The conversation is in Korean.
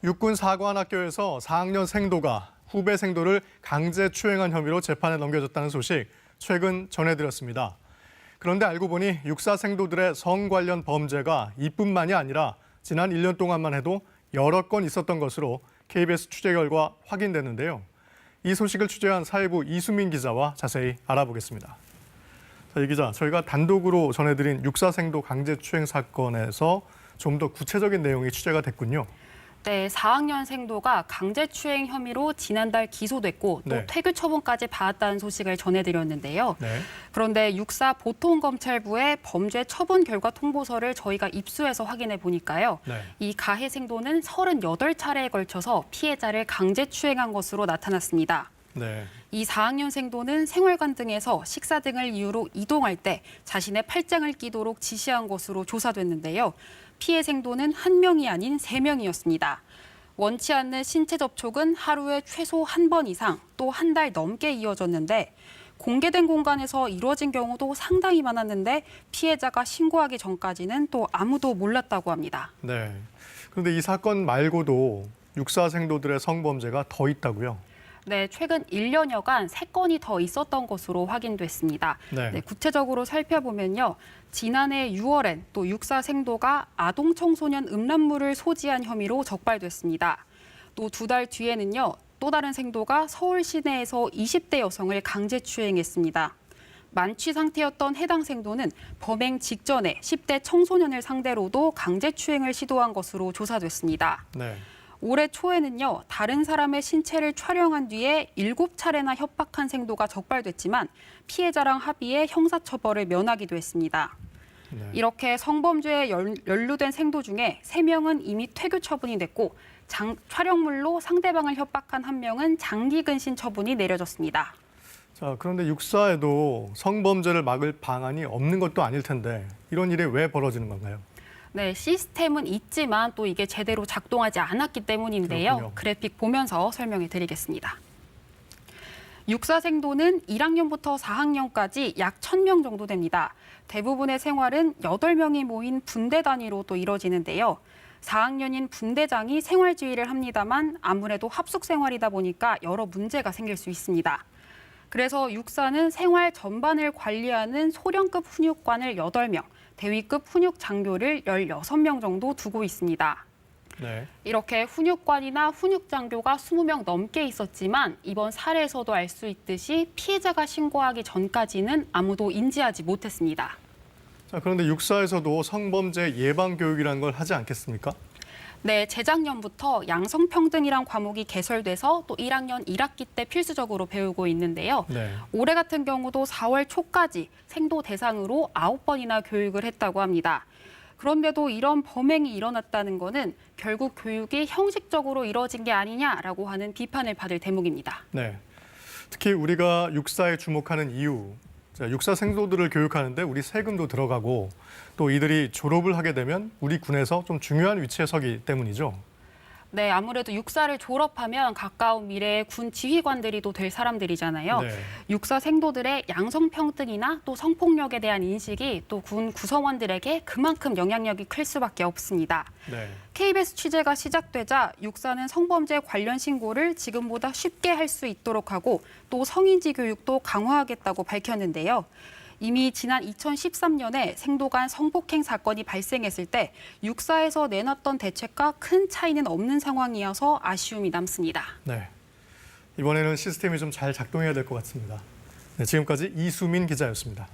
육군 사관학교에서 4학년 생도가 후배 생도를 강제 추행한 혐의로 재판에 넘겨졌다는 소식 최근 전해드렸습니다. 그런데 알고 보니 육사 생도들의 성 관련 범죄가 이뿐만이 아니라 지난 1년 동안만 해도 여러 건 있었던 것으로 KBS 취재 결과 확인됐는데요. 이 소식을 취재한 사회부 이수민 기자와 자세히 알아보겠습니다. 이 기자, 저희가 단독으로 전해드린 육사 생도 강제 추행 사건에서 좀 더 구체적인 내용이 취재가 됐군요. 네, 4학년 생도가 강제추행 혐의로 지난달 기소됐고 또 퇴교 처분까지 받았다는 소식을 전해드렸는데요. 그런데 육사 보통검찰부의 범죄 처분 결과 통보서를 저희가 입수해서 확인해 보니까요. 이 가해 생도는 38차례에 걸쳐서 피해자를 강제추행한 것으로 나타났습니다. 이 4학년 생도는 생활관 등에서 식사 등을 이유로 이동할 때 자신의 팔짱을 끼도록 지시한 것으로 조사됐는데요. 피해 생도는 1명이 아닌 3명이었습니다. 원치 않는 신체 접촉은 하루에 최소 1번 이상 또 1달 넘게 이어졌는데 공개된 공간에서 이루어진 경우도 상당히 많았는데 피해자가 신고하기 전까지는 또 아무도 몰랐다고 합니다. 그런데 이 사건 말고도 육사 생도들의 성범죄가 더 있다고요? 네, 최근 1년여간 3건이 더 있었던 것으로 확인됐습니다. 구체적으로 살펴보면요. 지난해 6월엔 또 육사 생도가 아동 청소년 음란물을 소지한 혐의로 적발됐습니다. 또 2달 뒤에는요. 또 다른 생도가 서울 시내에서 20대 여성을 강제추행했습니다. 만취 상태였던 해당 생도는 범행 직전에 10대 청소년을 상대로도 강제추행을 시도한 것으로 조사됐습니다. 올해 초에는요, 다른 사람의 신체를 촬영한 뒤에 7차례나 협박한 생도가 적발됐지만 피해자랑 합의해 형사처벌을 면하기도 했습니다. 이렇게 성범죄에 연루된 생도 중에 3명은 이미 퇴교 처분이 됐고 촬영물로 상대방을 협박한 1명은 장기근신 처분이 내려졌습니다. 자, 그런데 육사에도 성범죄를 막을 방안이 없는 것도 아닐 텐데 이런 일이 왜 벌어지는 건가요? 네, 시스템은 있지만 또 이게 제대로 작동하지 않았기 때문인데요. 그렇군요. 그래픽 보면서 설명해 드리겠습니다. 육사 생도는 1학년부터 4학년까지 약 1,000명 정도 됩니다. 대부분의 생활은 8명이 모인 분대 단위로 또 이뤄지는데요. 4학년인 분대장이 생활 지휘를 합니다만 아무래도 합숙 생활이다 보니까 여러 문제가 생길 수 있습니다. 그래서 육사는 생활 전반을 관리하는 소령급 훈육관을 8명, 대위급 훈육 장교를 16명 정도 두고 있습니다. 이렇게 훈육관이나 훈육 장교가 20명 넘게 있었지만 이번 사례에서도 알 수 있듯이 피해자가 신고하기 전까지는 아무도 인지하지 못했습니다. 자, 그런데 육사에서도 성범죄 예방 교육이라는 걸 하지 않겠습니까? 네, 재작년부터 양성평등이란 과목이 개설돼서 또 1학년 1학기 때 필수적으로 배우고 있는데요. 올해 같은 경우도 4월 초까지 생도 대상으로 9번이나 교육을 했다고 합니다. 그런데도 이런 범행이 일어났다는 거는 결국 교육이 형식적으로 이뤄진 게 아니냐라고 하는 비판을 받을 대목입니다. 특히 우리가 육사에 주목하는 이유, 육사 생도들을 교육하는데 우리 세금도 들어가고 또 이들이 졸업을 하게 되면 우리 군에서 좀 중요한 위치에 서기 때문이죠. 네, 아무래도 육사를 졸업하면 가까운 미래에 군 지휘관들이 또 될 사람들이잖아요. 육사 생도들의 양성평등이나 또 성폭력에 대한 인식이 또 군 구성원들에게 그만큼 영향력이 클 수밖에 없습니다. KBS 취재가 시작되자 육사는 성범죄 관련 신고를 지금보다 쉽게 할 수 있도록 하고 또 성인지 교육도 강화하겠다고 밝혔는데요. 이미 지난 2013년에 생도 간 성폭행 사건이 발생했을 때 육사에서 내놨던 대책과 큰 차이는 없는 상황이어서 아쉬움이 남습니다. 이번에는 시스템이 좀 잘 작동해야 될 것 같습니다. 지금까지 이수민 기자였습니다.